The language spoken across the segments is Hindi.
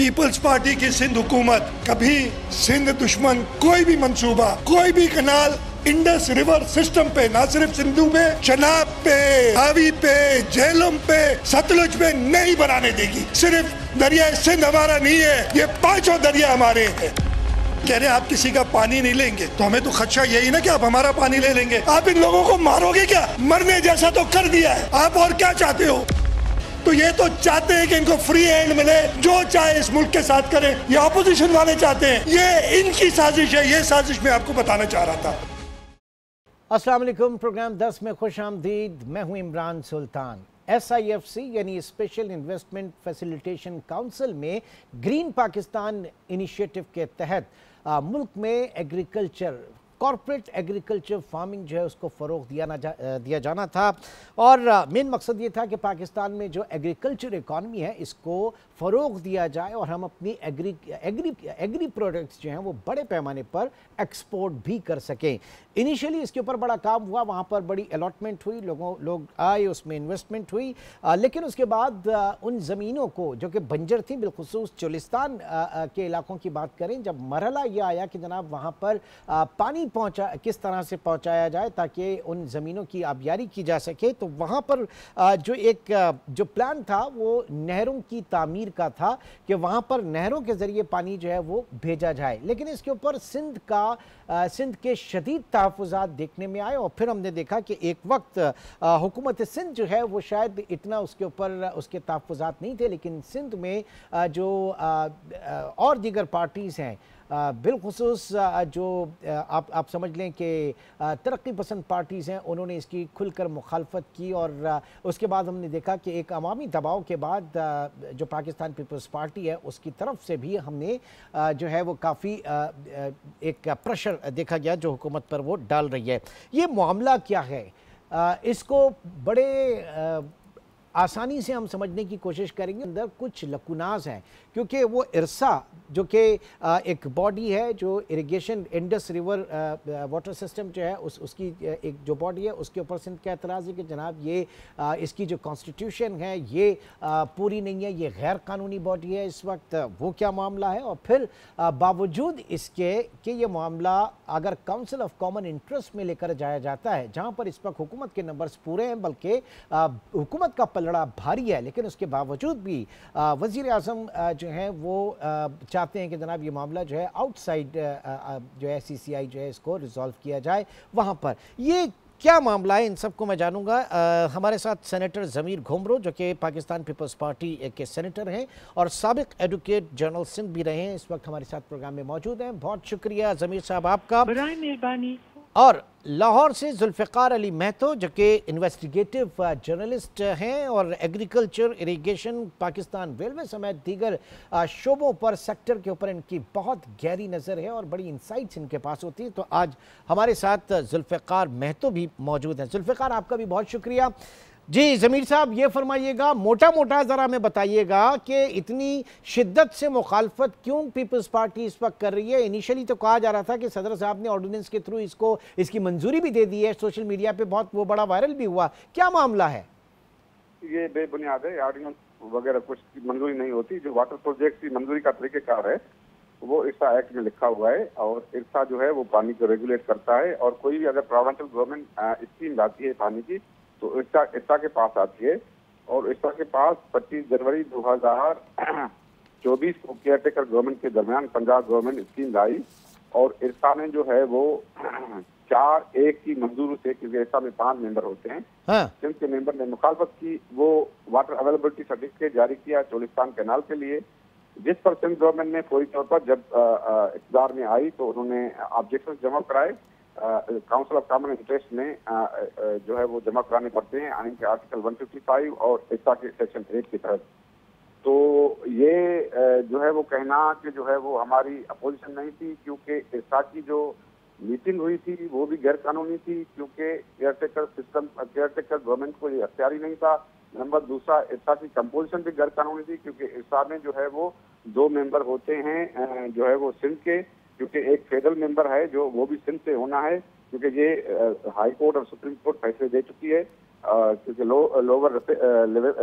पीपल्स पार्टी की सिंध हुकूमत कभी सिंध दुश्मन कोई भी मंसूबा, कोई भी कनाल इंडस रिवर सिस्टम पे, ना सिर्फ सिंधु में, चनाब पे, हावी पे, झेलम पे, सतलुज पे नहीं बनाने देगी। सिर्फ दरिया सिंध हमारा नहीं है, ये पांचों दरिया हमारे हैं। कह रहे आप किसी का पानी नहीं लेंगे, तो हमें तो खदशा यही ना कि आप हमारा पानी ले लेंगे। आप इन लोगों को मारोगे क्या? मरने जैसा तो कर दिया है, आप और क्या चाहते हो? तो ये तो चाहते हैं कि इनको फ्री हैंड मिले, जो चाहे इस मुल्क के साथ करें। ये ऑपोजिशन वाले चाहते हैं, ये इनकी साजिश है। ये साजिश मैं आपको बताना चाह रहा था। अस्सलाम वालेकुम। प्रोग्राम 10 में खुश आमदीद। मैं हूं इमरान सुल्तान। SIFC यानी स्पेशल इन्वेस्टमेंट फैसिलिटेशन काउंसिल में ग्रीन पाकिस्तान इनिशिएटिव के तहत मुल्क में एग्रीकल्चर, कॉर्पोरेट एग्रीकल्चर फार्मिंग जो है उसको फ़रोग़ दिया जाना था। और मेन मकसद ये था कि पाकिस्तान में जो एग्रीकल्चर इकॉनमी है इसको फ़रोग़ दिया जाए और हम अपनी एग्री प्रोडक्ट्स जो हैं वो बड़े पैमाने पर एक्सपोर्ट भी कर सकें। इनिशियली इसके ऊपर बड़ा काम हुआ, वहाँ पर बड़ी अलॉटमेंट हुई, लोग आए, उसमें इन्वेस्टमेंट हुई, लेकिन उसके बाद उन ज़मीनों को जो कि बंजर थी, बिलखुसूस चोलिस्तान के इलाकों की बात करें, जब मरहला ये आया कि जनाब वहाँ पर पानी किस तरह से पहुँचाया जाए ताकि उन ज़मीनों की आबियारी की जा सके, तो वहाँ पर जो प्लान था वो नहरों की तामीर का था कि वहाँ पर नहरों के ज़रिए पानी जो है वो भेजा जाए। लेकिन इसके ऊपर सिंध के शदीद तहफ़्फ़ुज़ात देखने में आए और फिर हमने देखा कि एक वक्त हुकूमत सिंध जो है वो शायद इतना उसके ऊपर उसके तहफ़्फ़ुज़ात नहीं थे, लेकिन सिंध में जो और दीगर पार्टीज़ हैं, बिलखुसूस जो आप समझ लें कि तरक्की पसंद पार्टीज़ हैं, उन्होंने इसकी खुलकर मुखालफत की। और उसके बाद हमने देखा कि एक अवामी दबाव के बाद जो पाकिस्तान पीपल्स पार्टी है उसकी तरफ से भी हमने जो है वो काफ़ी एक प्रेशर देखा गया जो हुकूमत पर वो डाल रही है। ये मामला क्या है, इसको बड़े आसानी से हम समझने की कोशिश करेंगे। अंदर कुछ लकुनाज हैं क्योंकि वो इरसा जो कि एक बॉडी है जो irrigation Indus river water system जो है उसकी एक जो बॉडी है उसके ऊपर सिंध का एतराज़ है कि जनाब ये इसकी जो कॉन्स्टिट्यूशन है ये पूरी नहीं है, ये गैर कानूनी बॉडी है। इस वक्त वो क्या मामला है और फिर बावजूद इसके कि ये मामला अगर काउंसिल ऑफ कॉमन इंटरेस्ट में लेकर जाया जाता है, जहाँ पर इस वक्त हुकूमत के नंबर्स पूरे हैं, बल्कि हुकूमत का पलड़ा भारी है, लेकिन उसके बावजूद भी वज़ीर आज़म जो हैं वो चाहते हैं कि जनाब ये मामला जो है आउटसाइड जो है CCI जो है इसको रिजॉल्व किया जाए। वहाँ पर ये क्या मामला है, इन सबको मैं जानूंगा। हमारे साथ सेनेटर ज़मीर घुमरो जो कि पाकिस्तान पीपल्स पार्टी के सेनेटर हैं और साबिक एडवोकेट जनरल सिंध भी रहे हैं, इस वक्त हमारे साथ प्रोग्राम में मौजूद हैं। बहुत शुक्रिया ज़मीर साहब आपका, बराए मेहरबानी। और लाहौर से जुल्फ़िकार अली महतो जो कि इन्वेस्टिगेटिव जर्नलिस्ट हैं और एग्रीकल्चर, इरिगेशन, पाकिस्तान रेलवे समेत दीगर शोबों पर, सेक्टर के ऊपर इनकी बहुत गहरी नज़र है और बड़ी इंसाइट्स इनके पास होती है। तो आज हमारे साथ जुल्फ़िकार महतो भी मौजूद हैं। जुल्फ़िकार आपका भी बहुत शुक्रिया। जी ज़मीर साहब, ये फरमाइएगा, मोटा मोटा ज़रा हमें बताइएगा कि इतनी शिद्दत से मुखालफत क्यों पीपल्स पार्टी इस वक्त कर रही है। इनिशियली तो कहा जा रहा था कि सदर साहब ने ऑर्डिनेंस के थ्रू इसकी मंजूरी भी दे दी है, सोशल मीडिया पे बहुत वो बड़ा वायरल भी हुआ, क्या मामला है? ये बेबुनियाद है, ऑर्डिनेंस वगैरह कुछ की मंजूरी नहीं होती। जो वाटर प्रोजेक्ट की मंजूरी का तरीक़ेकार है वो इर्सा एक्ट में लिखा हुआ है और इर्सा जो है वो पानी को रेगुलेट करता है और कोई भी अगर प्रोविंशियल गवर्नमेंट स्कीम लाती है पानी की तो इर्सा के पास आती है और इर्सा के पास 25 जनवरी 2024 को केयरटेकर गवर्नमेंट के दरमियान पंजाब गवर्नमेंट स्कीम लाई और इर्सा ने जो है वो 4-1 की मंजूरी से, क्योंकि इर्सा में 5 मेंबर होते हैं, सिंध के मेंबर ने मुखालफत की। वो वाटर अवेलेबिलिटी सर्टिफिकेट जारी किया चोलिस्तान कैनाल के लिए, जिस पर सिंध गवर्नमेंट ने फौरी तौर पर जब इक़्तिदार में आई तो उन्होंने ऑब्जेक्शन जमा कराए। काउंसिल ऑफ कॉमन इंटरेस्ट में जो है वो जमा कराने पड़ते हैं आइन के आर्टिकल 155 और इर्सा के सेक्शन 8 के तहत। तो ये जो है वो कहना कि जो है वो हमारी अपोजिशन नहीं थी, क्योंकि इर्सा की जो मीटिंग हुई थी वो भी गैर कानूनी थी, क्योंकि केयरटेकर गवर्नमेंट को ये अख्तियारी नहीं था। नंबर दूसरा, इर्सा की कंपोजिशन भी गैर कानूनी थी, क्योंकि इर्सा में जो है वो 2 मेंबर होते हैं जो है वो सिंध के, क्योंकि एक फेडरल मेंबर है जो वो भी सिंध से होना है, क्योंकि ये हाई कोर्ट और सुप्रीम कोर्ट फैसले दे चुकी है, क्योंकि लोअर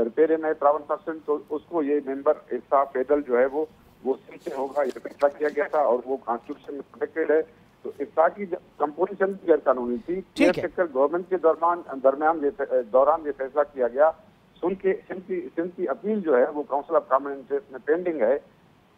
रिपेरियन है प्रोविंस ऑफ सिंध, तो उसको ये मेंबर इर्सा फेडरल जो है वो वो सिंध से होगा, ये फैसला किया गया था और वो कॉन्स्टिट्यूशन में प्रोटेक्टेड है। तो इसका की कंपोजिशन भी गैर कानूनी थी। गवर्नमेंट के दौरान ये फैसला किया गया। सिंध की अपील जो है वो काउंसिल ऑफ कॉमन इंटरेस्ट में पेंडिंग है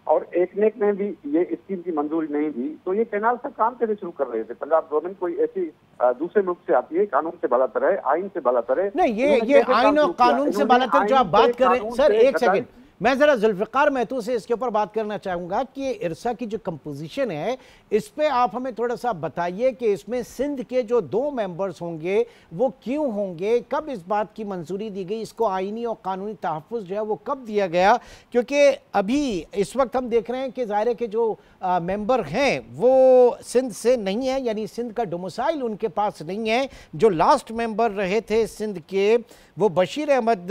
और एक ने भी ये स्कीम की मंजूरी नहीं दी। तो ये कैनाल का काम कैसे शुरू कर रहे थे? पंजाब गवर्नमेंट कोई ऐसी दूसरे मुल्क से आती है, कानून से बालातर है, आइन से बालातर है। नहीं, ये आइन और कानून से बालातर जो आप बात कर रहे हैं सर, एक सेकंड, मैं जरा जुल्फिकार महतू से इसके ऊपर बात करना चाहूंगा कि इरसा की जो कंपोजिशन है इस पे आप हमें थोड़ा सा बताइए कि इसमें सिंध के जो 2 मेंबर्स होंगे वो क्यों होंगे, कब इस बात की मंजूरी दी गई, इसको आईनी और कानूनी तहफ़्फ़ुज़ जो है वो कब दिया गया? क्योंकि अभी इस वक्त हम देख रहे हैं कि ज़ाहिर है कि जो मेंबर हैं वो सिंध से नहीं है, यानी सिंध का डोमिसाइल उनके पास नहीं है। जो लास्ट मेंबर रहे थे सिंध के वो बशीर अहमद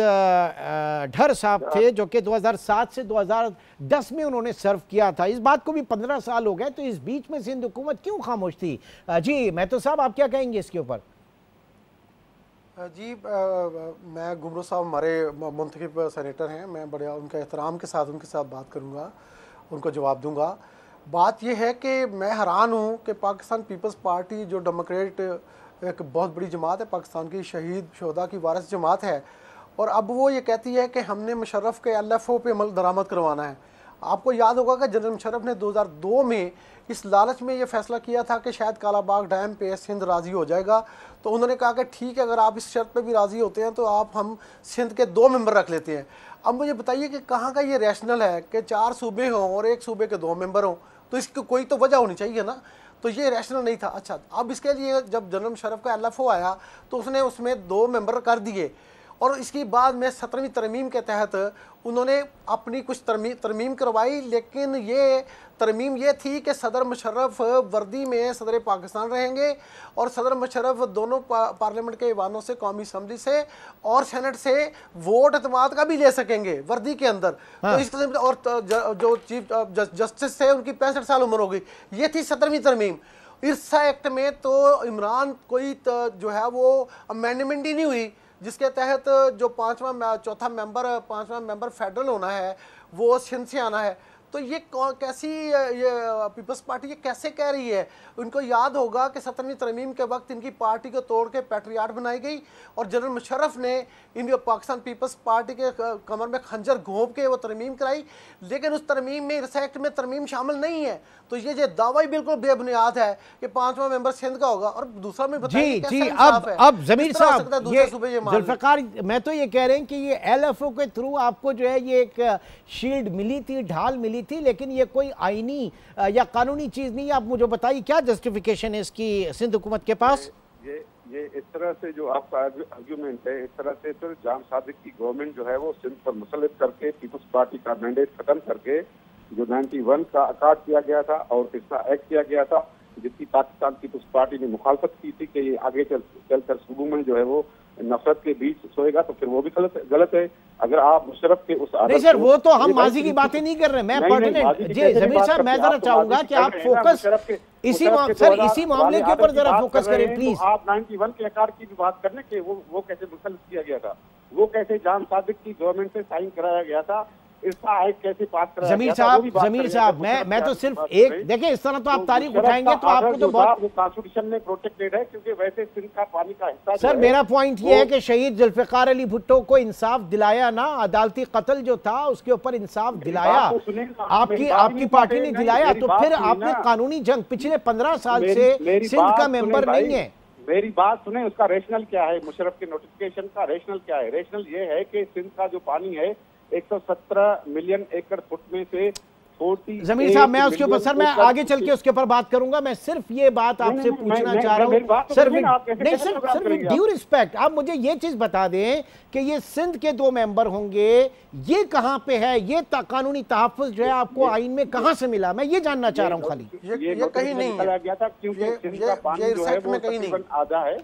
ढर साहब थे, जो कि 2007 से 2010 में उन्होंने सर्व किया था। इस बात को भी 15 साल हो गए, तो इस बीच में सिंध हुकूमत क्यों खामोश थी? जी महतो साहब, आप क्या कहेंगे इसके ऊपर? जी मैं गुमरो साहब हमारे मुंतखब सेनेटर हैं, मैं बड़े उनके एहतराम के साथ उनके साथ बात करूंगा, उनको जवाब दूंगा। बात यह है कि मैं हैरान हूं कि पाकिस्तान पीपल्स पार्टी जो डेमोक्रेट एक बहुत बड़ी जमात है, पाकिस्तान की शहीद शोहदा की वारिस जमात है, और अब वो ये कहती है कि हमने मुशर्रफ के LFO पे अमल दरामद करवाना है। आपको याद होगा कि जनरल मुशर्रफ ने 2002 में इस लालच में ये फैसला किया था कि शायद कालाबाग डैम पे सिंध राज़ी हो जाएगा। तो उन्होंने कहा कि ठीक है, अगर आप इस शर्त पे भी राज़ी होते हैं तो हम सिंध के 2 मेंबर रख लेते हैं। अब मुझे बताइए कि कहाँ का ये रैशनल है कि 4 सूबे हों और एक सूबे के 2 मेंबर हों? तो इसकी कोई तो वजह होनी चाहिए ना। तो ये रैशनल नहीं था। अच्छा, अब इसके लिए जब जनरल मुशर्रफ का LFO आया तो उसने उसमें 2 मेंबर कर दिए, और इसके बाद में 17वीं तरमीम के तहत उन्होंने अपनी कुछ तरमीम करवाई, लेकिन ये तरमीम ये थी कि सदर मुशर्रफ वर्दी में सदर पाकिस्तान रहेंगे और सदर मुशर्रफ दोनों पार्लियामेंट के ईवानों से, कौमी असम्बली से और सेनेट से वोट एतमाद का भी ले सकेंगे वर्दी के अंदर। हाँ। तो इस किस्म और जो चीफ जस्टिस थे उनकी 65 साल उम्र हो गई। ये थी 17वीं तरमीम। इरसा एक्ट में तो इमरान कोई जो है वो अमेंडमेंट ही नहीं हुई, जिसके तहत जो 5वां मेंबर फेडरल होना है वो सिंध से आना है। तो ये कैसी ये पीपल्स पार्टी ये कैसे कह रही है? उनको याद होगा कि 17वीं तरमीम के वक्त इनकी पार्टी को तोड़ के पैट्रियाट बनाई गई और जनरल मुशर्रफ ने इन पाकिस्तान पीपल्स पार्टी के कमर में खंजर घोंप के वो तरमीम कराई, लेकिन उस तरमीम में इस एक्ट में तरमीम शामिल नहीं है। तो ये दावा ही बिल्कुल बेबुनियाद है कि 5वां मेंबर सिंध का होगा। और दूसरा में बताइए जी अब जमीर साहब, ये जुल्फिकार मैं तो ये कह रहे हैं कि ये LFO के थ्रू आपको जो है ये एक शील्ड मिली थी, ढाल मिली थी, लेकिन ये कोई आईनी या कानूनी चीज नहीं है। आप मुझे बताइए क्या जस्टिफिकेशन है इसकी सिंध हुकूमत के पास? ये इस तरह से जो आपका आर्ग्यूमेंट है, इस तरह से फिर जाम सादिक की गवर्नमेंट जो है वो सिंध पर मुसल्लत करके पीपल्स पार्टी का मैंडेट खत्म करके जो 91 का अकार्ड किया गया था और इसका एक्ट किया गया था, जिसकी पाकिस्तान पीपल्स पार्टी ने मुखालफत की थी कि ये आगे चलकर सूबों में जो है वो नफरत के बीच सोएगा, तो फिर वो भी गलत है। अगर आप मुशर्रफ के उस नहीं सर, वो तो हम माजी की बातें नहीं कर रहे, मैं पर्टिनेंट जी जमीर साहब, मैं जरा चाहूंगा कि आप फोकस इसी मामले के ऊपर जरा फोकस करें प्लीज। आप 91 के अकार्ड की भी बात करने के वो कैसे मुसल्लत किया गया था, वो कैसे जाम सादिक की गवर्नमेंट से साइन कराया गया था, इसका कैसे पास करा? जमीर साहब मैं तो सिर्फ एक देखिए, इस तरह तो आप तारीख उठाएंगे तो आपको तो बहुत कॉन्स्टिट्यूशन में प्रोटेक्टेड है, क्योंकि वैसे सिंध का पानी का हिस्सा। सर मेरा पॉइंट ये है कि शहीद जुल्फिकार अली भुट्टो को इंसाफ दिलाया ना, अदालती कत्ल जो था उसके ऊपर इंसाफ दिलाया, आपकी पार्टी ने दिलाया, तो फिर आपने कानूनी जंग पिछले 15 साल से सिंध का मेंबर नहीं है। मेरी बात सुने, उसका रेशनल क्या है? मुशर्रफ के नोटिफिकेशन का रेशनल क्या है? रेशनल ये है कि सिंध का जो पानी है 117 मिलियन एकड़ फुट में से 40। जमीर साहब मैं उसके ऊपर सर मैं आगे चल के उसके ऊपर बात करूंगा। मैं सिर्फ ये बात आपसे पूछना चाह रहा हूँ सर, नहीं सर विद ड्यू रिस्पेक्ट आप मुझे ये चीज बता दें कि ये सिंध के 2 मेंबर होंगे, ये कहाँ पे है? ये कानूनी तहफ़्फ़ुज़ जो है आपको आइन में कहाँ से मिला? मैं ये जानना चाह रहा हूँ खाली। ये कहीं नहीं गया था, क्योंकि सिंध का पानी जो है वो तकरीबन आधा है,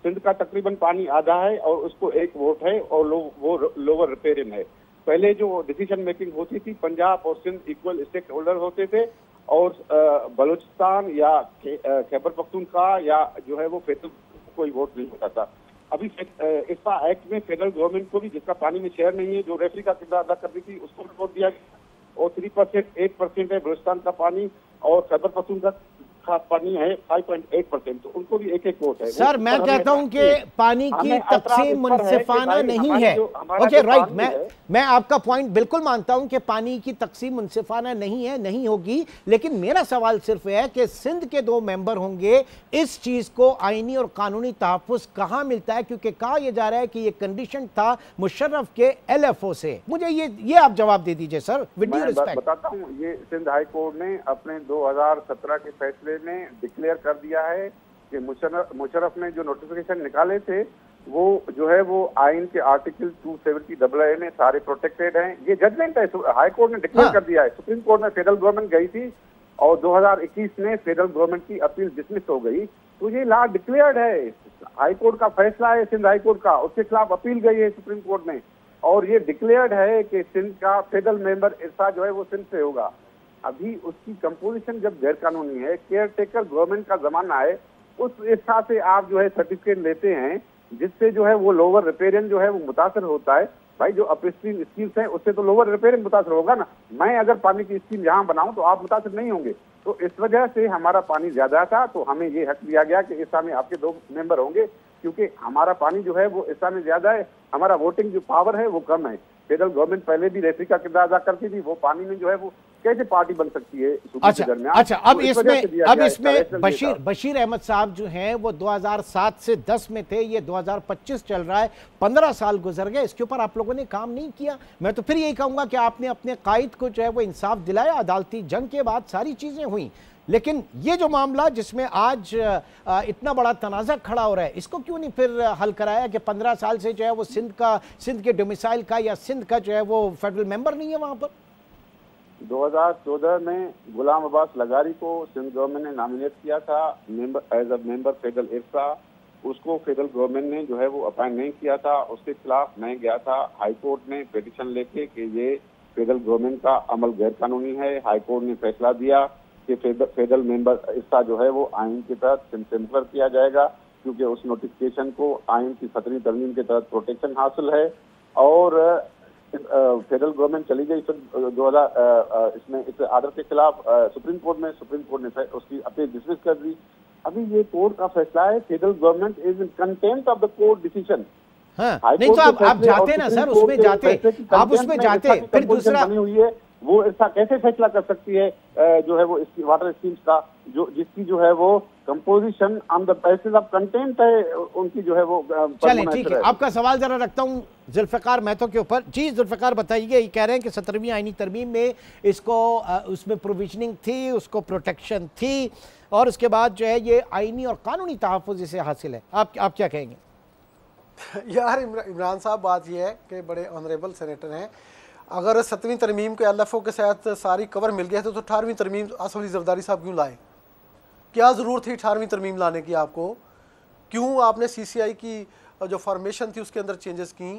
सिंध का तकरीबन पानी आधा है और उसको एक वोट है और वो लोअर रिपेरियन है। पहले जो डिसीजन मेकिंग होती थी पंजाब और सिंध इक्वल स्टेक होल्डर होते थे और बलूचिस्तान या खैबर पख्तूनख्वा या जो है वो फेडरल कोई वोट नहीं होता था। अभी इसका एक्ट में फेडरल गवर्नमेंट को भी, जिसका पानी में शेयर नहीं है, जो रेफरी का किरदार अदा करनी थी, उसको भी वोट दिया गया और 3% 8% है बलूचिस्तान का पानी, और खैबर पख्तूनख्वा का पानी है 5.8%, तो उनको भी एक वोट है। सर मैं कहता हूं कि पानी की तकसीम मुनसिफाना नहीं है। ओके राइट, मैं आपका पॉइंट बिल्कुल मानता हूं कि पानी की तकसीम मुनसिफाना नहीं है, नहीं होगी, लेकिन मेरा सवाल सिर्फ है कि सिंध के 2 मेंबर होंगे, इस चीज को आईनी और कानूनी तहफ्फुज़ कहां मिलता है? क्योंकि कहा यह जा रहा है कि यह कंडीशन था मुशर्रफ के LFO से। मुझे ये आप जवाब दे दीजिए सर, विद ड्यू रिस्पेक्ट। बताता हूं, ये सिंध हाई कोर्ट ने अपने 2017 के फैसले ने डिक्लेयर कर दिया है कि मुशर्रफ ने जो नोटिफिकेशन निकाले थे वो जो है वो आइन के आर्टिकल 270 में सारे प्रोटेक्टेड हैं। ये जजमेंट है, हाई कोर्ट ने डिक्लेयर कर दिया है। सुप्रीम कोर्ट में फेडरल गवर्नमेंट गई थी और 2021 में फेडरल गवर्नमेंट की अपील डिसमिस हो गई, तो ये लॉ डिक्लेयर्ड है। हाई कोर्ट का फैसला है सिंध हाई कोर्ट का, उसके खिलाफ अपील गई है सुप्रीम कोर्ट में, और ये डिक्लेयर्ड है कि सिंध का फेडरल मेंबर इरसा जो है वो सिंध से होगा। अभी उसकी कंपोजिशन जब गैर कानूनी है, केयर टेकर गवर्नमेंट का जमाना है, उस हिस्सा से आप जो है सर्टिफिकेट लेते हैं, जिससे जो है वो लोअर रिपेरियन जो है वो मुतासर होता है। भाई जो अपस्ट्रीम स्कीम्स हैं उससे तो लोअर रिपेरियन मुतासर होगा ना। मैं अगर पानी की स्कीम यहाँ बनाऊं तो आप मुतासर नहीं होंगे, तो इस वजह से हमारा पानी ज्यादा था, तो हमें ये हक दिया गया कि इस में आपके 2 मेंबर होंगे, क्योंकि हमारा पानी जो है वो इस में ज्यादा है, हमारा वोटिंग जो पावर है वो कम है। फेडरल गवर्नमेंट पहले भी रेफरी का किरदार अदा करती थी, वो पानी में जो है वो कैसे पार्टी बन सकती है सूबे के दरमियान। अच्छा, अब इसमें बशीर अहमद साहब जो हैं वो 2007 से 10 में थे, ये 2025 चल रहा है, 15 साल गुजर गए, इसके ऊपर आप लोगों ने काम नहीं किया। मैं तो फिर यही कहूंगा कि आपने अपने कायद को जो है वो इंसाफ दिलाया, अदालती जंग के बाद सारी चीजें हुई, लेकिन ये जो मामला जिसमें आज इतना बड़ा तनाज़ा खड़ा हो रहा है, इसको क्यों नहीं फिर हल कराया कि 15 साल से जो है वो सिंध के डोमिसाइल का या सिंध का जो है वो फेडरल मेंबर नहीं है वहां पर? 2014 में गुलाम अब्बास लगारी को सिंध गवर्नमेंट ने नॉमिनेट किया था एज अ मेंबर फेडरल इरसा। उसको फेडरल गवर्नमेंट ने जो है वो अपॉइंट नहीं किया था, उसके खिलाफ मैं गया था हाई कोर्ट में पिटीशन लेके कि ये फेडरल गवर्नमेंट का अमल गैर कानूनी है। हाई कोर्ट ने फैसला दिया कि फेडरल मेंबर इरसा जो है वो आइन के तहत सिम्पलर किया जाएगा, क्योंकि उस नोटिफिकेशन को आइन की 17वीं तरमीम के तहत प्रोटेक्शन हासिल है। और फेडरल गवर्नमेंट चली गई फिर 2000 इसमें इस आर्डर के खिलाफ सुप्रीम कोर्ट ने उसकी अपील डिसमिस कर दी। अभी ये कोर्ट का फैसला है, federal government is in contempt of the court decision. हाँ, नहीं तो आप जाते ना सर, उसमें जाते, आप उसमें जाते, फिर दूसरा बनी हुई है वो ऐसा कैसे फैसला कर सकती है जो है वो इसकी वाटर स्कीम्स का जो जिसकी जो है वो composition on the basis of content है, उनकी जो है वो। चलिए ठीक है, आपका सवाल जरा रखता हूँ जुल्फ़िकार महतो के ऊपर। जी जुल्फ़िकार बताइए, ये कह रहे हैं कि 17वीं आईनी तरमीम में इसको उसमें प्रोविजनिंग थी, उसको प्रोटेक्शन थी, और उसके बाद जो है ये आईनी और कानूनी तहफ़्फ़ुज़ इसे हासिल है। आप क्या कहेंगे? यार इमरान साहब, बात यह है कि बड़े ऑनरेबल सेनेटर हैं, अगर 7वीं तरमीम के LFO के साथ सारी कवर मिल गया तो 18वीं तरमीम आसिफ अली जरदारी साहब क्यों लाए? क्या ज़रूरत थी 18वीं तरमीम लाने की आपको? क्यों आपने CCI की जो फॉर्मेशन थी उसके अंदर चेंजेस की?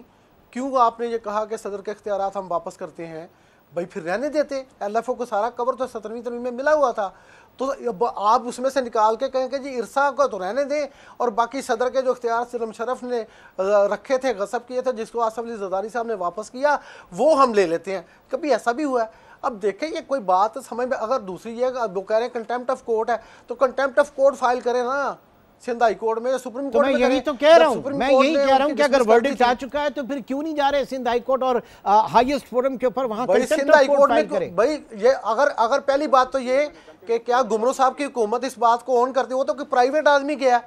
क्यों आपने ये कहा कि सदर के इख्तियारात हम वापस करते हैं? भाई फिर रहने देते, LFO को सारा कवर तो 17वीं तरमीम में मिला हुआ था, तो आप उसमें से निकाल के कहें कि जी इरसा को तो रहने दें और बाकी सदर के जो इख्तियार सिर्फ मुशर्रफ ने रखे थे, गसब किए थे, जिसको आसिफ अली जरदारी साहब ने वापस किया, वो हम ले लेते हैं। कभी ऐसा भी हुआ है? अब देखें, ये कोई बात समझ में, अगर दूसरी ये वो कह रहे हैं कंटेम्प्ट ऑफ कोर्ट है, तो कंटेम्प्ट ऑफ कोर्ट फाइल करें ना सिंध हाई कोर्ट में, सुप्रीम कोर्ट में। मैं यही तो कह रहा हूं, मैं यही कह रहा हूं कि अगर वर्डिक्ट आ चुका है तो फिर क्यों नहीं जा रहे सिंध हाई कोर्ट और हाईएस्ट फोरम के ऊपर वहां सिंध हाई कोर्ट में? भाई ये अगर पहली बात तो ये कि क्या गुमरो साहब की हुकूमत इस बात को ऑन करती, वो तो कोई प्राइवेट आदमी गया,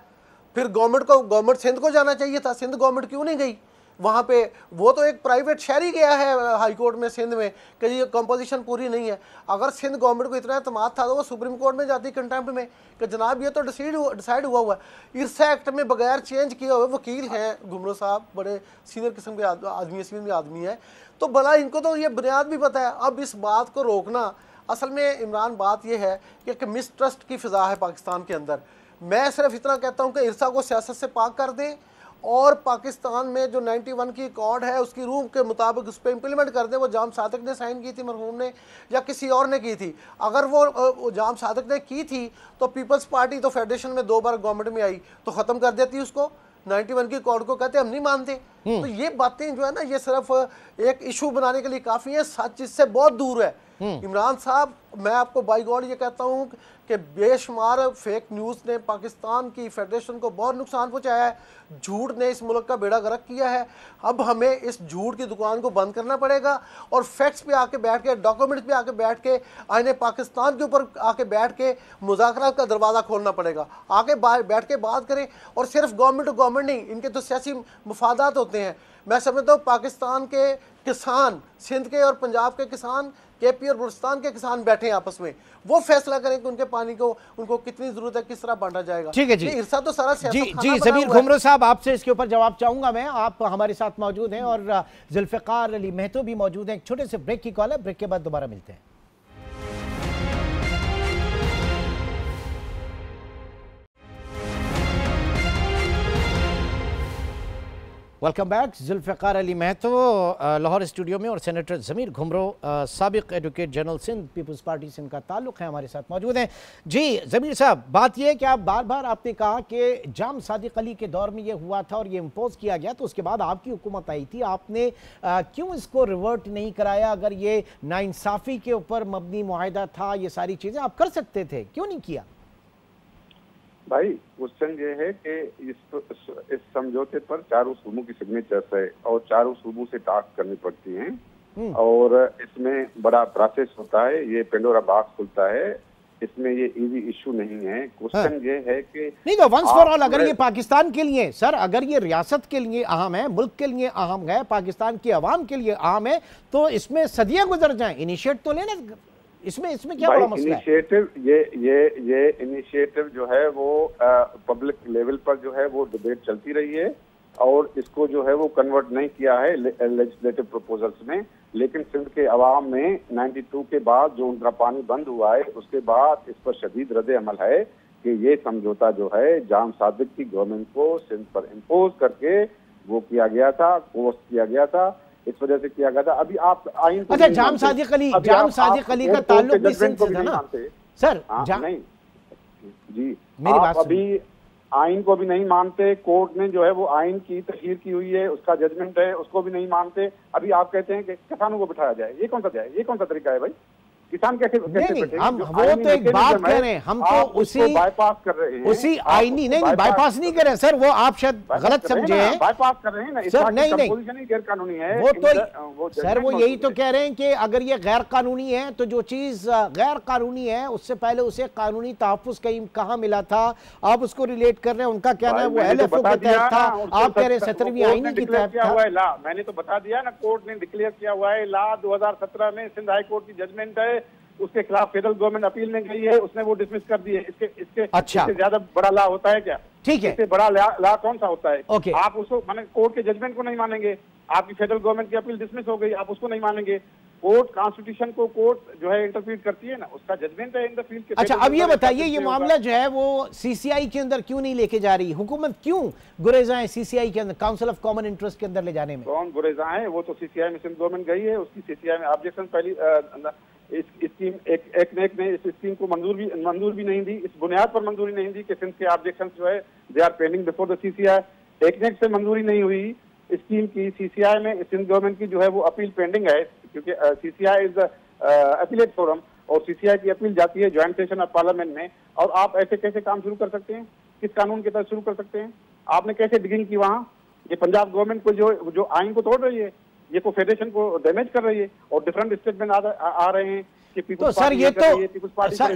फिर गवर्नमेंट सिंध को जाना चाहिए था, सिंध गवर्नमेंट क्यों नहीं गई वहाँ पे? वो तो एक प्राइवेट शहरी गया है हाई कोर्ट में सिंध में कि ये कंपोजिशन पूरी नहीं है। अगर सिंध गवर्नमेंट को इतना एतमाद था तो वो सुप्रीम कोर्ट में जाती कंटेम्प्ट में कि जनाब ये तो डिसाइड हुआ हुआ है। इरसा एक्ट में बगैर चेंज किए हुए वकील हैं गुमरो साहब, बड़े सीनियर किस्म के आदमी, सीनियर आदमी है, तो भला इनको तो ये बुनियाद भी पता है। अब इस बात को रोकना, असल में इमरान बात यह है कि एक मिसट्रस्ट की फ़िज़ा है पाकिस्तान के अंदर। मैं सिर्फ इतना कहता हूँ कि इरसा को सियासत से पाक कर दें और पाकिस्तान में जो 91 की अकॉर्ड है उसकी रूह के मुताबिक उस पर इम्प्लीमेंट कर दें। वो जाम सादिक ने साइन की थी, मरहूम ने, या किसी और ने की थी। अगर वो जाम सादिक ने की थी तो पीपल्स पार्टी तो फेडरेशन में 2 बार गवर्नमेंट में आई तो ख़त्म कर देती उसको। 91 की अकॉर्ड को कहते हम नहीं मानते। तो ये बातें जो है ना, ये सिर्फ एक इशू बनाने के लिए काफ़ी है, सच इससे बहुत दूर है। इमरान साहब, मैं आपको बाई गॉड ये कहता हूँ कि बेशुमार फेक न्यूज़ ने पाकिस्तान की फेडरेशन को बहुत नुकसान पहुंचाया है। झूठ ने इस मुल्क का बेड़ा गर्क किया है। अब हमें इस झूठ की दुकान को बंद करना पड़ेगा और फैक्ट्स पे आके बैठ के, डॉक्यूमेंट्स पे आके बैठ के, आईने पाकिस्तान के ऊपर आके बैठ के मुज़ाकरात का दरवाज़ा खोलना पड़ेगा। आके बैठ के बात करें, और सिर्फ गवर्नमेंट टू गवर्नमेंट नहीं, इनके तो सियासी मफादात होते हैं। मैं समझता हूँ पाकिस्तान के किसान, सिंध के और पंजाब के किसान, केपी और बलूचिस्तान के किसान बैठे हैं आपस में, वो फैसला करें कि उनके पानी को उनको कितनी जरूरत है, किस तरह बांटा जाएगा। ठीक है जी, इरसा तो सारा जी ज़मीर घुमरो साहब, आपसे इसके ऊपर जवाब चाहूंगा मैं। आप हमारे साथ मौजूद हैं और जुल्फ़िकार अली महतो भी मौजूद हैं। एक छोटे से ब्रेक की कॉल है, ब्रेक के बाद दोबारा मिलते हैं। Welcome back. Zulfiqar Ali Mahto Lahore studio में और सेनेटर ज़मीर घुमरो साबिक़ एडवोकेट जनरल सिंध पीपल्स पार्टी से इनका ताल्लुक़ है, हमारे साथ मौजूद हैं। जी ज़मीर साहब, बात यह है कि आप बार बार आपने कहा कि जाम सादिक अली के दौर में ये हुआ था और ये इम्पोज किया गया, तो उसके बाद आपकी हुकूमत आई थी, आपने क्यों इसको रिवर्ट नहीं कराया? अगर ये नाइंसाफ़ी के ऊपर मबनी मुआहदा था, ये सारी चीज़ें आप कर सकते थे, क्यों नहीं किया? भाई क्वेश्चन ये है कि इस समझौते पर चारों सूबों की सिग्नेचर्स है और चारों सूबों से टास्क करनी पड़ती हैं और इसमें बड़ा प्रोसेस होता है। ये पेंडोरा बॉक्स खुलता है, इसमें ये इजी इशू नहीं है। क्वेश्चन ये है कि नहीं तो वंस फॉर ऑल, अगर ये पाकिस्तान के लिए सर, अगर ये रियासत के लिए अहम है, मुल्क के लिए अहम है, पाकिस्तान की आवाम के लिए अहम है, तो इसमें सदियां गुजर जाएं, इनिशिएट तो लेना। इसमें क्या बड़ा मसला है? इनिशिएटिव ये इनिशिएटिव जो है वो पब्लिक लेवल पर जो है वो डिबेट चलती रही है और इसको जो है वो कन्वर्ट नहीं किया है लेजिस्लेटिव प्रपोजल्स में। लेकिन सिंध के अवाम में 92 के बाद जो उनका पानी बंद हुआ है, उसके बाद इस पर शदीद रद्द अमल है कि ये समझौता जो है जाम सादिक की गवर्नमेंट को सिंध पर इम्पोज करके वो किया गया था, कोर्स किया गया था, इस वजह से किया गया था। अभी आप आइन को अच्छा, जाम सादिक अली का ताल्लुक भी सिंध से था ना सर? नहीं जी, मेरी बात अभी आइन को भी नहीं मानते। कोर्ट ने जो है वो आइन की तशरीह की हुई है, उसका जजमेंट है, उसको भी नहीं मानते। अभी आप कहते हैं कि किसानों को बिठाया जाए, ये कौन सा तरीका है भाई? किसान कैसे हम वो तो एक बात कह रहे हैं, हम तो उसी बाईपास कर रहे हैं, उसी आईनी नहीं बाईपास नहीं कर रहे हैं सर, वो आप शायद गलत समझे हैं। बाईपास कर रहे हैं ना सर, नहीं गैर कानूनी है वो तो सर, वो यही तो कह रहे हैं कि अगर ये गैर कानूनी है तो जो चीज गैर कानूनी है उससे पहले उसे कानूनी तहफ्फुज़ कहाँ मिला था, आप उसको रिलेट कर रहे हैं। उनका कहना है वो LFO के तहत था, आप कह रहे हैं 17वीं आईनी की तहत था। मैंने तो बता दिया ना, कोर्ट ने डिक्लेयर किया हुआ है ला 2017 में सिंध हाई कोर्ट की जजमेंट है, उसके खिलाफ फेडरल गवर्नमेंट अपील में गई है, उसने वो डिसमिस कर दी है। इसके अच्छा, इससे ज्यादा बड़ा ला होता है क्या? ठीक है, इससे बड़ा ला कौन सा होता है? ओके, आप उसको माने कोर्ट के जजमेंट को नहीं मानेंगे, आपकी फेडरल गवर्नमेंट की अपील डिसमिस हो गई, आप उसको नहीं मानेंगे। कोर्ट कॉन्स्टिट्यूशन को कोर्ट जो है इंटरप्रीट करती है ना, उसका जजमेंट है इन द फील्ड। अच्छा, अब ये बताइए, ये मामला जो है वो CCI के अंदर क्यों नहीं लेके जा रही हुकूमत? क्यों गुरेजा है CCI के अंदर, काउंसिल ऑफ कॉमन इंटरेस्ट के अंदर ले जाने में? कौन गुरेजा है? वो तो CCI में सिंध गवर्नमेंट गई है, उसकी CCI में ऑब्जेक्शन पहली इस स्कीम एक ने इस स्कीम को मंजूर भी नहीं दी, इस बुनियाद पर मंजूरी नहीं दी कि सिंध के ऑब्जेक्शन जो है they are pending before the CCI। एक ने से मंजूरी नहीं हुई स्कीम की, CCI में सिंध गवर्नमेंट की जो है वो अपील पेंडिंग है, क्योंकि CCI इज अपीलेट फोरम और CCI की अपील जाती है ज्वाइंट सेशन ऑफ पार्लियामेंट में। और आप ऐसे कैसे काम शुरू कर सकते हैं? किस कानून के तहत शुरू कर सकते हैं? आपने कैसे डिगिंग की वहाँ? ये पंजाब गवर्नमेंट को जो आइन को तोड़ रही है, ये को फेडरेशन को डैमेज कर रही है और डिफरेंट स्टेटमेंट आ रहे हैं कि तो सर ये तो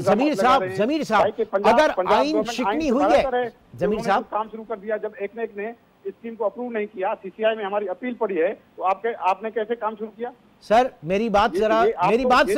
ज़मीर साहब अगर आइन शिकनी हुई है, ज़मीर साहब काम शुरू कर दिया। जब एक ने स्कीम को अप्रूव नहीं किया, CCI में हमारी अपील पड़ी है, तो आपने कैसे काम शुरू किया? सर मेरी बात सुन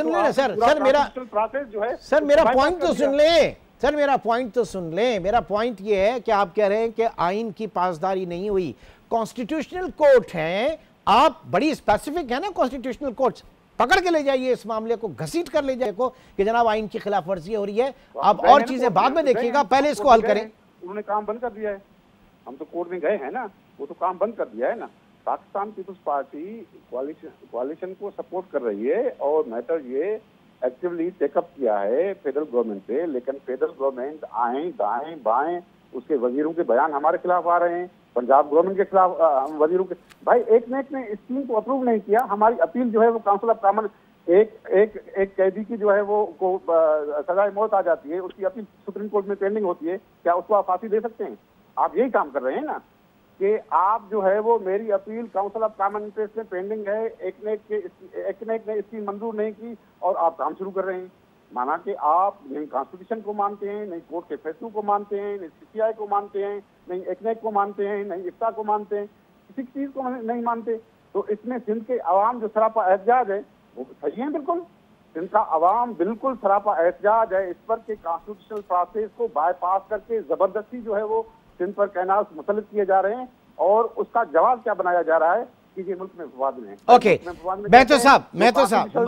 लेना सर मेरा प्रोसेस जो है, सर मेरा पॉइंट तो सुन ले सर, मेरा पॉइंट तो सुन ले। मेरा पॉइंट ये है कि आप कह रहे हैं कि आइन की पासदारी नहीं हुई, कॉन्स्टिट्यूशनल कोर्ट है, आप बड़ी स्पेसिफिक है ना, कॉन्स्टिट्यूशनल कोर्ट्स पकड़ के ले जाइए इस मामले को, घसीट कर ले जाइए को कि जनाब आइन की खिलाफ वर्जी हो रही है, आप और चीजें बाद में देखिएगा, पहले इसको हल करें। उन्होंने काम बंद कर दिया है, हम तो कोर्ट में गए हैं ना, वो तो काम बंद कर दिया है ना। पाकिस्तान पीपल्स पार्टी कोalition को सपोर्ट कर रही है और मैटर ये एक्टिवली टेकअप किया है फेडरल गवर्नमेंट से, लेकिन फेडरल गवर्नमेंट आए दाएं बाएं उसके वजीरों के बयान हमारे खिलाफ आ रहे हैं, पंजाब गवर्नमेंट के खिलाफ वजीरों के। भाई एक ने स्कीम को अप्रूव नहीं किया, हमारी अपील जो है वो काउंसिल ऑफ कॉमन एक कैदी की जो है वो को सजाए मौत आ जाती है, उसकी अपनी सुप्रीम कोर्ट में पेंडिंग होती है, क्या उसको आप फांसी दे सकते हैं? आप यही काम कर रहे हैं ना कि आप जो है वो मेरी appeal council of common interest में पेंडिंग है, एक ने इसकी मंजूर नहीं की और आप काम शुरू कर रहे हैं। माना कि आप नहीं कॉन्स्टिट्यूशन को मानते हैं, नहीं कोर्ट के फैसलों को मानते हैं, नहीं सीसीआई को मानते हैं, नहीं एकनेक को मानते हैं, नहीं इफ्ता को मानते हैं, किसी चीज को नहीं मानते। तो इसमें सिंध के अवाम जो सरापा एहतजाज है वो सही है, बिल्कुल सिंध का अवाम बिल्कुल सरापा एहतजाज है इस पर कि कॉन्स्टिट्यूशनल प्रोसेस को बाईपास करके जबरदस्ती जो है वो सिंध पर कैनाल मुसल्लत किए जा रहे हैं, और उसका जवाब क्या बनाया जा रहा है कि ये मुल्क में मफाद में है। ओके, मैं तो साहब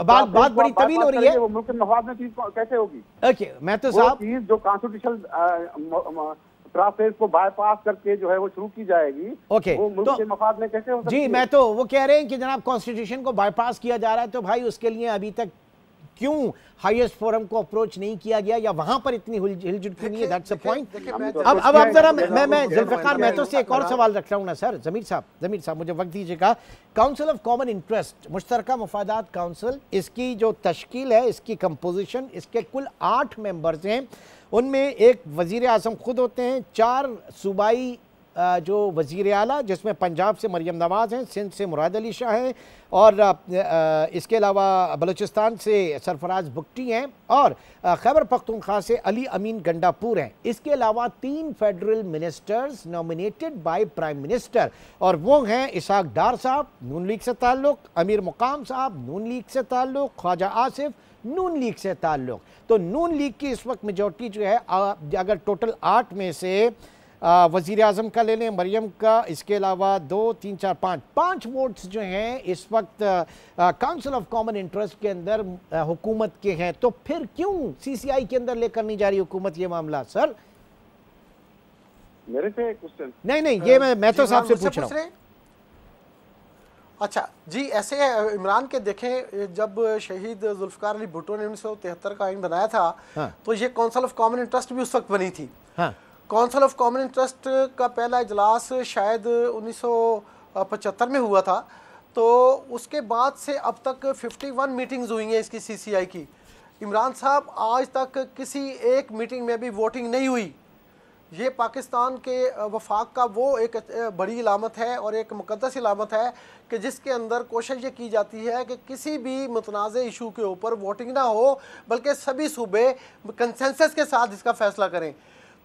बात बड़ी तवील हो रही है, वो मुल्क में मफाद में चीज कैसे होगी? ओके, मैं तो साहब चीज जो कॉन्स्टिट्यूशनल प्रोसेस को बाईपास करके जो है वो शुरू की जाएगी, ओके, वो मुल्क के मफाद में कैसे हो सकती जी है? मैं तो वो कह रहे हैं कि जनाब कॉन्स्टिट्यूशन को बाईपास किया जा रहा है, तो भाई उसके लिए अभी तक क्यों हाईएस्ट फोरम को अप्रोच नहीं किया गया, या वहां पर इतनी हिलजुल क्यों नहीं है? That's a point. अब आप जरा मैं जुल्फिकार महतो से एक और सवाल रख रहा हूं ना सर। जमीर साहब मुझे वक्त दीजिएगा। काउंसिल ऑफ कॉमन इंटरेस्ट, मुश्तरका मफादात काउंसिल, इसकी जो तश्कील है, इसकी कंपोजिशन, इसके कुल 8 मेंबर्स हैं। उनमें एक वजीर आज़म खुद होते हैं, 4 सूबाई जो वज़ीर आला, जिसमें पंजाब से मरियम नवाज़ हैं, सिंध से मुराद अली शाह हैं, और इसके अलावा बलूचिस्तान से सरफराज बुगटी हैं, और खैबर पख्तूनख्वा से अली अमीन गंडापुर हैं। इसके अलावा 3 federal ministers nominated by prime minister, और वो हैं इसहाक डार साहब नून लीग से ताल्लुक़, अमीर मुकाम साहब नून लीग से ताल्लुक़, ख्वाजा आसिफ नून लीग से ताल्लुक़। तो नून लीग की इस वक्त मेजॉरिटी जो है, अगर टोटल 8 में से वज़ीर आज़म का ले लें, मरियम का, इसके अलावा 2, 3, 4, 5 वोट्स जो हैं इस वक्त काउंसिल ऑफ कॉमन इंटरेस्ट के अंदर हुकूमत के हैं, तो फिर क्यों सीसीआई के अंदर लेकर नहीं जा रही हुकूमत ये मामला? सर मेरे से क्वेश्चन नहीं, ये मैं तो साहब से पूछ रहा हूँ। अच्छा जी, ऐसे इमरान के देखें, जब शहीद जुल्फिकार अली भुट्टो ने 1973 का आइन बनाया था, हाँ। तो ये काउंसिल ऑफ कॉमन इंटरेस्ट भी उस वक्त बनी थी। हाँ। काउंसिल ऑफ कॉमन इंटरेस्ट का पहला इजलास शायद 1975 में हुआ था, तो उसके बाद से अब तक 51 मीटिंग्स हुई हैं इसकी सीसीआई की। इमरान साहब आज तक किसी एक मीटिंग में भी वोटिंग नहीं हुई। ये पाकिस्तान के वफाक का वो एक बड़ी इलामत है और एक मुकद्दस इलामत है कि जिसके अंदर कोशिश ये की जाती है कि किसी भी मुतनाज़ इशू के ऊपर वोटिंग ना हो, बल्कि सभी सूबे कंसेंसस के साथ इसका फैसला करें।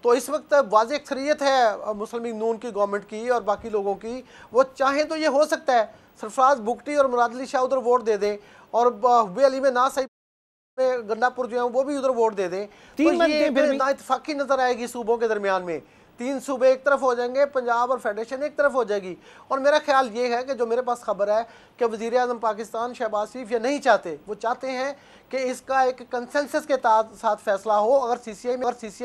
तो इस वक्त वाज़ेह अक्सरियत है मुस्लिम लीग नून की गवर्नमेंट की और बाकी लोगों की, वो चाहें तो ये हो सकता है सरफराज बुगटी और मुराद अली शाह उधर वोट दे दें, और हुबे अली में ना सही गंडापुर जो है वो भी उधर वोट दे दें, तो ये ना इत्तेफाकी नजर आएगी सूबों के दरमियान में। 3 सूबे एक तरफ हो जाएंगे, पंजाब और फेडरेशन एक तरफ हो जाएगी। और मेरा ख्याल ये है कि जो मेरे पास खबर है कि वज़ीर आज़म पाकिस्तान शहबाज शरीफ ये नहीं चाहते, वो चाहते हैं कि इसका एक कंसेंसस के साथ फैसला हो। अगर सीसीआई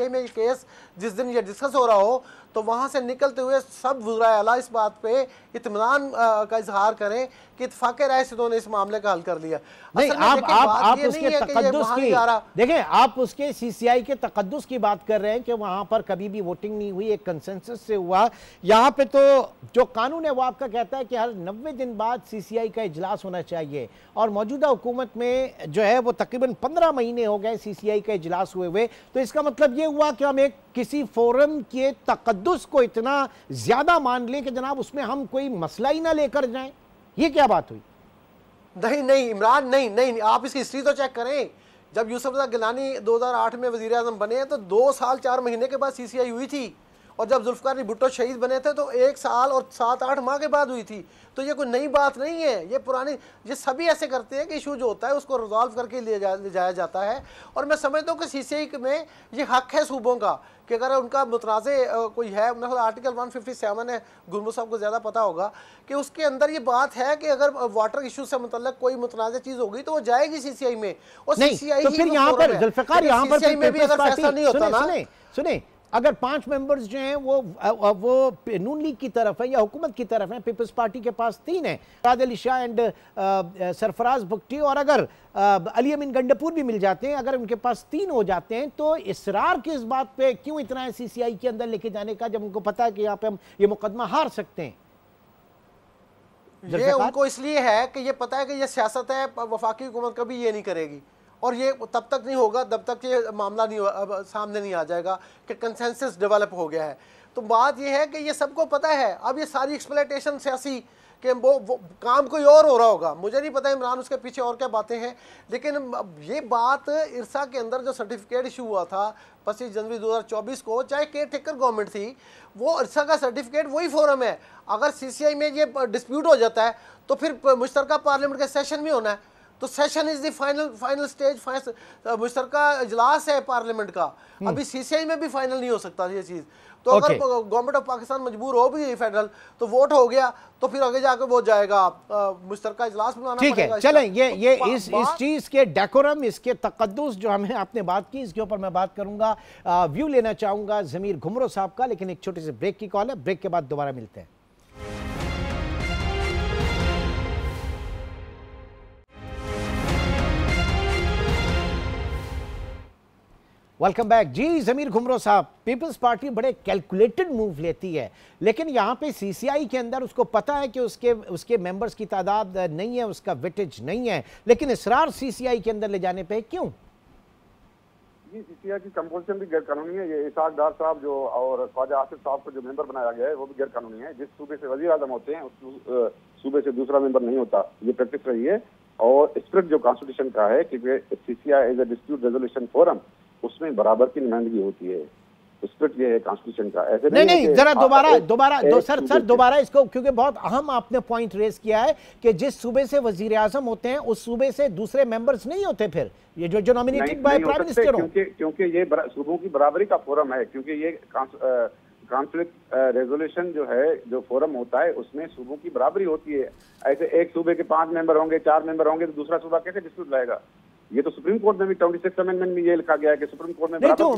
में ये केस जिस दिन ये डिस्कस हो रहा हो, तो वहाँ से निकलते हुए सब वज़ीर आला इस बात पे इत्मीनान का इजहार करें कि इत्तेफाक राय से उन्होंने इस मामले का हल कर लिया। नहीं, आप उसके तकद्दुस की देखें, आप उसके सीसीआई के तकद्दुस की बात कर रहे हैं कि वहाँ पर कभी भी वोटिंग नहीं हुई, एक कंसेंसस से हुआ। यहाँ पे तो जो कानून है वो आपका कहता है कि हर 90 दिन बाद सीसीआई का इजलास होना चाहिए, और मौजूदा हुकूमत में जो है वो तकरीबन 15 महीने हो गए सीसीआई का इजलास हुए। तो इसका मतलब ये हुआ कि हम एक किसी फोरम के तकद्दुस को इतना ज्यादा मान लें कि जनाब उसमें हम कोई मसला ही ना लेकर जाएं। ये क्या बात हुई? नहीं इमरान, नहीं, आप इसकी हिस्ट्री तो चेक करें। जब यूसुफ रज़ा गिलानी 2008 में वज़ीर आज़म बने हैं तो 2 साल 4 महीने के बाद सीसीआई हुई थी, और जब जुल्फिकार अली भुट्टो शहीद बने थे तो 1 साल और 7-8 माह के बाद हुई थी। तो ये कोई नई बात नहीं है, ये पुरानी, ये सभी ऐसे करते हैं कि इशू जो होता है उसको रिजॉल्व करके ले जाया जाता है। और मैं समझता हूँ कि सीसीआई में ये हक है सूबों का कि अगर उनका मुतनाज़े कोई है, मतलब आर्टिकल 157 है, गुरमू साहब को ज़्यादा पता होगा, कि उसके अंदर ये बात है कि अगर वाटर इशू से मुतल्लक कोई मुतनाज़े चीज़ होगी तो वो जाएगी सीसीआई में। और सीसीआई तो फिर यहाँ पर जुल्फिकार, यहाँ पर में भी अगर फैसला नहीं होता ना, सुने अगर 5 मेंबर्स जो हैं वो नून लीग की तरफ है या हुकूमत की तरफ है, पीपल्स पार्टी के पास 3 है, मुराद अली शाह एंड सरफराज बुगटी, और अगर अली अमीन गंडापुर भी मिल जाते हैं, अगर उनके पास 3 हो जाते हैं, तो इसरार किस बात पे क्यों इतना है सीसीआई के अंदर लेके जाने का, जब उनको पता है कि यहाँ पे हम ये मुकदमा हार सकते हैं? ये उनको इसलिए है कि ये पता है कि ये सियासत है, वफाकी हुकूमत कभी ये नहीं करेगी और ये तब तक नहीं होगा जब तक ये मामला नहीं अब सामने नहीं आ जाएगा कि कंसेंसस डेवलप हो गया है। तो बात ये है कि ये सबको पता है, अब ये सारी एक्सप्लॉयटेशन सियासी कि वो काम कोई और हो रहा होगा, मुझे नहीं पता इमरान उसके पीछे और क्या बातें हैं, लेकिन ये बात इरसा के अंदर जो सर्टिफिकेट इशू हुआ था 25 जनवरी 2024 को, चाहे केयर टेकर गवर्नमेंट थी, वो इरसा का सर्टिफिकेट वही फोरम है। अगर CCI में ये डिस्प्यूट हो जाता है तो फिर मुश्तरका पार्लियामेंट का सेशन भी होना है, तो session is the final stage, मुश्तरका इजलास है पार्लियामेंट का, अभी CCI में भी फाइनल नहीं हो सकता ये चीज़। तो अगर गवर्नमेंट ऑफ पाकिस्तान मजबूर हो भी फेडरल तो वोट हो गया तो फिर आगे जाकर वो जाएगा मुश्तरका इजलास बुलाना ठीक है। चलें ये इस चीज के डेकोरम, इसके तकद्दुस जो हमें आपने बात की, इसके ऊपर मैं बात करूंगा, व्यू लेना चाहूंगा ज़मीर घुमरो साहब का, लेकिन एक छोटे से ब्रेक की कॉल है, ब्रेक के बाद दोबारा मिलते हैं। वेलकम बैक जी। ज़मीर घुमरो साहब, पीपल्स पार्टी बड़े कैलकुलेटेड मूव लेती है, लेकिन यहाँ पे CCI के अंदर उसको पता है कि उसके मेंबर्स की तादाद नहीं है, उसका वेटेज नहीं है, लेकिन इसरार CCI के अंदर ले जाने पे क्यों? जी, CCI की कंपोजिशन भी गैर कानूनी है। ये इसाक डार साहब जो और ख्वाजा आसिफ साहब को जो मेंबर बनाया गया है वो भी गैर कानूनी है। जिस सूबे से वजीर आजम होते हैं उस सूबे से दूसरा मेंबर नहीं होता, ये प्रैक्टिस रही है। और स्पिरिट जो कॉन्स्टिट्यूशन का है कि CCI as a dispute resolution forum, उसमें बराबर की नुमाइंदगी होती है। स्पिरिट ये है कॉन्स्टिट्यूशन का। ऐसे नहीं, जरा दोबारा इसको, क्योंकि बहुत अहम आपने पॉइंट रेज किया है कि जिस सूबे से वजीर आजम होते हैं उस सूबे से दूसरे मेंबर्स नहीं होते, फिर ये जो नॉमिनेटेड बाय प्राइम मिनिस्टर हो, क्योंकि ये सूबों की बराबरी का फोरम है। क्योंकि ये कॉन्फ्लिक्ट रेजोल्यूशन जो है, जो फोरम होता है, उसमें सूबों की बराबरी होती है। ऐसे एक सूबे के 5 मेंबर होंगे, 4 मेंबर होंगे, तो दूसरा सूबा कैसे डिस्प्यूट लाएगा? ये तो सुप्रीम कोर्ट में भी 26 अमेंडमेंट में ये लिखा गया है कि सुप्रीम कोर्ट में नहीं, तो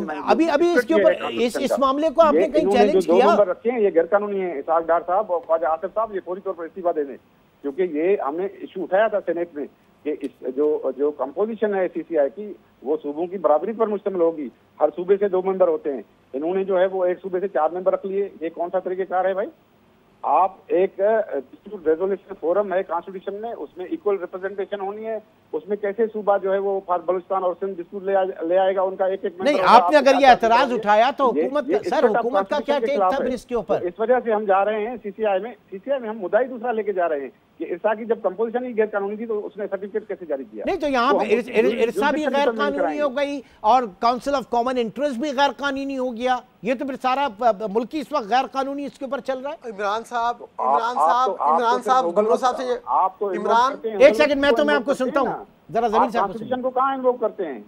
अभी इसके ऊपर इस मामले को आपने कहीं चैलेंज किया? 2 नंबर रखे हैं, ये गैर कानूनी है। इसाक डार साहब और ख्वाजा आसिफ साहब ये पूरी तौर पर इस्तीफा दे दें, क्योंकि ये हमने इशू उठाया था सेनेट में कि इस जो कंपोजिशन है CCI की, वो सूबों की बराबरी पर मुश्तमिल होगी। हर सूबे से 2 मेंबर होते हैं, इन्होंने जो है वो एक सूबे से 4 मेंबर रख लिए। ये कौन सा तरीकेकार है भाई? आप एक डिस्प्यूट रेजोल्यूशन फोरम है कॉन्स्टिट्यूशन में, उसमें इक्वल रिप्रेजेंटेशन होनी है। उसमें कैसे सूबा जो है वो बलूचिस्तान और सिंध डिस्प्यूट ले आएगा उनका एक नहीं, आपने अगर ये एतराज उठाया तो हुकूमत का क्या टेक था फिर इसके ऊपर? इस वजह से हम जा रहे हैं CCI में हम मुद्दा ही दूसरा लेके जा रहे हैं कि इरसा की जब कंपोजिशन ही गैर कानूनी थी तो उसने सर्टिफिकेट कैसे जारी किया? नहीं, तो यहाँ पे इरसा भी गैर कानूनी हो गई और काउंसिल ऑफ कॉमन इंटरेस्ट भी गैर कानूनी हो गया। ये तो फिर सारा मुल्क इस वक्त गैर कानूनी इसके ऊपर चल रहा है। इमरान साहब गुमरो साहब से आप तो इमरान, एक सेकंड, मैं आपको सुनता हूँ जरा। ज़मीर साहब, कॉन्स्टिट्यूशन को कहाँ इन्वोक करते हैं?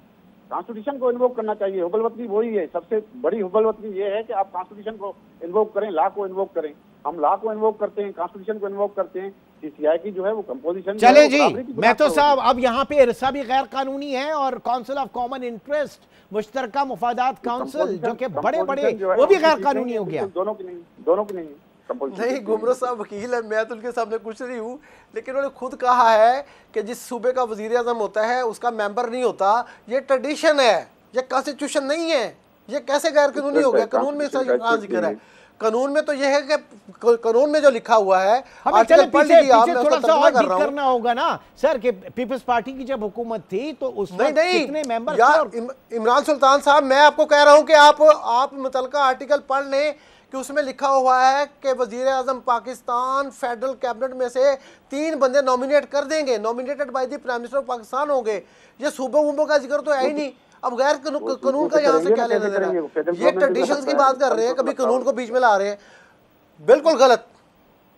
कॉन्स्टिट्यूशन को इन्वोक करना चाहिए। हुबलवतनी वही है, सबसे बड़ी हुबलवतनी ये है कि आप कॉन्स्टिट्यूशन को इन्वोक करें, लॉ को इन्वोक करें। हम लॉ को इन्वोक करते हैं, कॉन्स्टिट्यूशन को इन्वोक करते हैं। CCI की जो है वो कंपोजिशन, चले जी, मैं तो साहब अब यहाँ पे इरसा भी गैर कानूनी है और काउंसिल ऑफ कॉमन इंटरेस्ट, मुश्तरका मुफादात काउंसिल जो कि बड़े वो भी गैर कानूनी हो गया। दोनों की नहीं। नहीं, गुमरो साहब वकील है, मैं तो उनके सामने कुछ नहीं हूँ, लेकिन उन्होंने खुद कहा है कि जिस सूबे का वजीर आजम होता है उसका मेंबर नहीं होता। ये ट्रेडिशन है, ये कॉन्स्टिट्यूशन नहीं है। ये कैसे गैर कानूनी हो गया? कानून में इसका जिक्र है। कानून में तो यह है कि कानून में जो लिखा हुआ है, थोड़ा सा और ठीक करना होगा ना सर कि पीपल्स पार्टी की जब हुकूमत थी तो उसमें कितने मेंबर यार? इमरान सुल्तान साहब, मैं आपको कह रहा हूं कि आप मुतलका आर्टिकल पढ़ लें कि उसमें लिखा हुआ है कि वजीर आजम पाकिस्तान फेडरल कैबिनेट में से 3 बंदे नॉमिनेट कर देंगे, nominated by the prime minister of Pakistan होंगे। ये सूबों वूबों का जिक्र तो है ही नहीं। अब गैर कानून का यहाँ से क्या लेना देना? ये ट्रेडिशंस की बात कर रहे हैं, कभी कानून को बीच में ला रहे हैं, बिल्कुल गलत।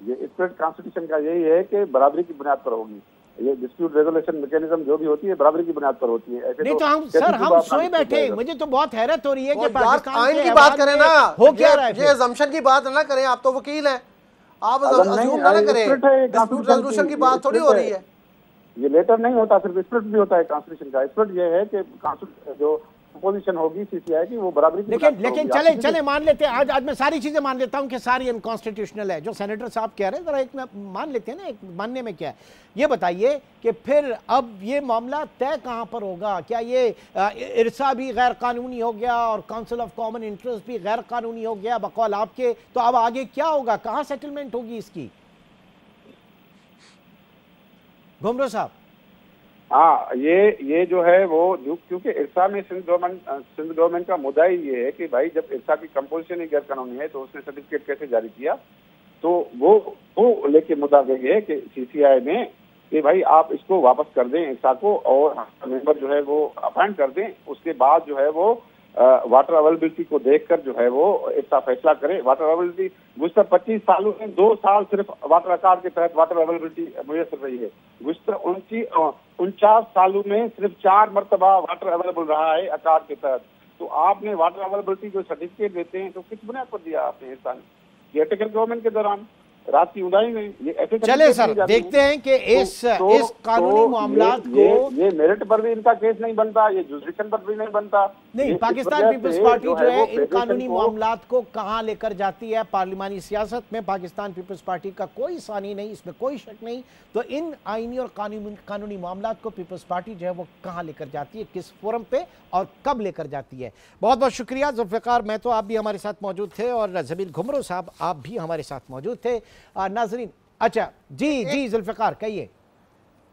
ये स्पिरिट कॉन्स्टिट्यूशन का यही है कि बराबरी की बुनियाद पर होगी। ये डिस्प्यूट रेजोल्यूशन मैकेनिज्म जो भी होती है बराबरी की बुनियाद पर होती है। ऐसे नहीं तो हम सोए बैठे, मुझे तो बहुत हैरत हो रही है कि आइन की बात करें ना, हो क्या रहा है? ये अजम्पशन की बात ना करें, आप तो वकील हैं, आप अज्यूम ना करें। डिस्प्यूट रेजोल्यूशन की बात थोड़ी हो रही है। ये लेटर नहीं होता, सिर्फ स्पिरिट भी होता है कॉन्स्टिट्यूशन का। स्पिरिट ये है कि जो पोजीशन होगी CCI की वो बराबरी की। लेकिन चले मान लेते हैं, आज मैं सारी चीजें मान लेता हूं कि सारी अनकॉन्स्टिट्यूशनल है जो सेनेटर साहब कह रहे हैं, जरा एक मान लेते हैं ना, एक मानने में क्या है ये बताइए कि फिर अब ये मामला तय कहां पर होगा? क्या ये इरसा भी गैर कानूनी हो गया और काउंसिल ऑफ कॉमन इंटरेस्ट भी गैर कानूनी हो गया बकौल आपके, तो अब आगे क्या होगा? कहां सेटलमेंट होगी इसकी? घुमरो साहब। हाँ, ये जो है वो क्योंकि इरसा में सिंध गवर्नमेंट का मुद्दा ही ये है कि भाई जब इरसा की कंपोजिशन ही गैर कानूनी है तो उसने सर्टिफिकेट कैसे जारी किया, तो वो लेके मुद्दा ये है कि सीसीआई में कि भाई आप इसको वापस कर दें इरसा को और मेंबर जो है वो अपॉइंट कर दें। उसके बाद जो है वो वाटर अवेलेबिलिटी को देखकर जो है वो इरसा फैसला करे। वाटर अवेलेबिलिटी गुज़श्ता 25 सालों में 2 साल सिर्फ वाटर अकार्ड के तहत वाटर अवेलेबिलिटी मुयसर रही है। गुज़श्ता 49 सालों में सिर्फ 4 मरतबा वाटर अवेलेबल रहा है अकार्ड के तहत। तो आपने वाटर अवेलेबिलिटी को सर्टिफिकेट देते हैं तो किस बुनियाद पर दिया आपने इरसा ने? केयरटेकर गवर्नमेंट के दौरान रात की उदाई में ये ऐसे चले सर देखते हैं कि इस कानूनी मामलात को ये मेरिट पर भी इनका केस नहीं बनता, ये जुरिडिक्शन पर भी नहीं बनता। नहीं, पाकिस्तान पीपल्स पार्टी जो है इन कानूनी मामलात को कहां लेकर जाती है पार्लिमानी सियासत में पाकिस्तान पीपल्स पार्टी का कोई सानी नहीं, इसमें कोई शक नहीं। तो इन आईनी और कानूनी मामलात को पीपल्स पार्टी जो है वो कहां लेकर जाती है, किस फोरम पे और कब लेकर जाती है। बहुत बहुत शुक्रिया जुल्फ़िकार महतो, आप भी हमारे साथ मौजूद थे और ज़मीर घुमरो साहब आप भी हमारे साथ मौजूद थे। नाजरीन, अच्छा जी जुल्फ़िकार कहिए।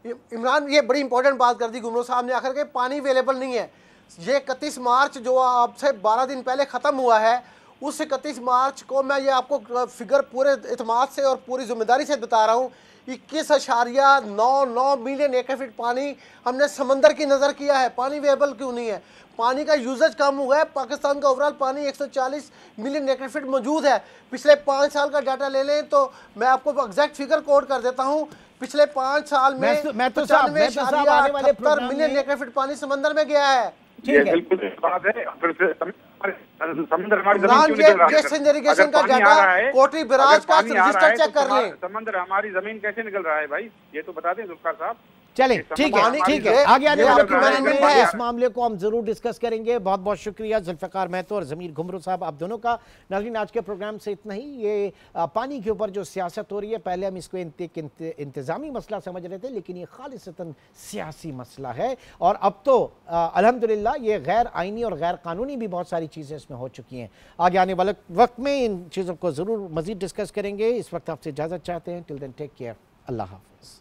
इमरान, ये बड़ी इंपॉर्टेंट बात कर दी घुमरो साहब ने आखिर के, पानी अवेलेबल नहीं है। ये 31 मार्च जो आपसे 12 दिन पहले ख़त्म हुआ है, उस 31 मार्च को मैं ये आपको फिगर पूरे इत्माद से और पूरी जिम्मेदारी से बता रहा हूँ, 21.99 मिलियन एकड़ फीट पानी हमने समंदर की नज़र किया है। पानी अवेलेबल क्यों नहीं है? पानी का यूजेज कम हुआ है। पाकिस्तान का ओवरऑल पानी 140 मिलियन एकड़ फीट मौजूद है। पिछले 5 साल का डाटा ले लें तो मैं आपको एग्जैक्ट फिगर कोट कर देता हूँ। पिछले 5 साल में 95.78 मिलियन एकड़ फीट पानी समंदर में गया है। ठीक है, बिल्कुल बात है। समंदर हमारी इरिगेशन का डाटा कोटरी बराज का रजिस्टर चेक कर लें। समंदर हमारी जमीन कैसे निकल रहा है भाई, ये तो बता दें जुल्फ़िकार साहब। चले ठीक है, आगे आने वाले इस मामले को हम जरूर डिस्कस करेंगे। बहुत बहुत शुक्रिया जुल्फ़िकार महतो और ज़मीर घुमरो साहब आप दोनों का। नाज़रीन, आज के प्रोग्राम से इतना ही। ये पानी के ऊपर जो सियासत हो रही है, पहले हम इसको इंतज़ामी मसला समझ रहे थे, लेकिन ये खालिसतन सियासी मसला है और अब तो अल्हम्दुलिल्लाह ये गैर आइनी और गैर कानूनी भी बहुत सारी चीज़ें इसमें हो चुकी हैं। आगे आने वाले वक्त में इन चीज़ों को ज़रूर मज़ीद डिस्कस करेंगे। इस वक्त आपसे इजाज़त चाहते हैं। टिल देन टेक केयर, अल्लाह हाफ़िज़।